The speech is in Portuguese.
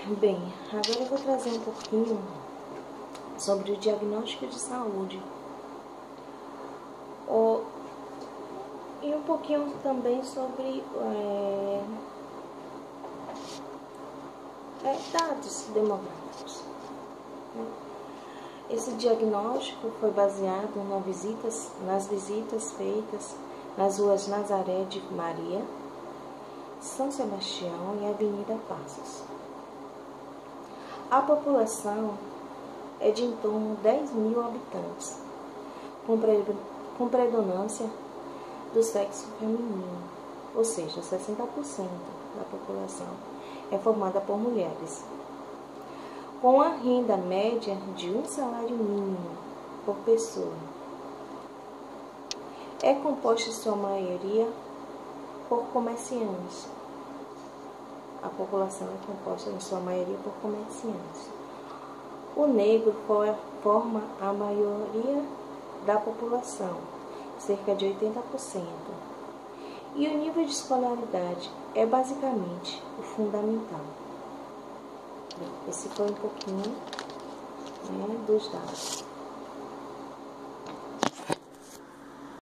Bem, agora eu vou trazer um pouquinho sobre o diagnóstico de saúde. E um pouquinho também sobre dados demográficos. Esse diagnóstico foi baseado nas visitas feitas nas ruas Nazaré de Maria, São Sebastião e Avenida Passos. A população é de em torno de 10.000 habitantes, com predominância do sexo feminino, ou seja, 60% da população é formada por mulheres, com a renda média de um salário mínimo por pessoa. É composta em sua maioria por comerciantes. A população é composta em sua maioria por comerciantes. O negro forma a maioria da população, cerca de 80%. E o nível de escolaridade é basicamente o fundamental. Esse foi um pouquinho dos dados.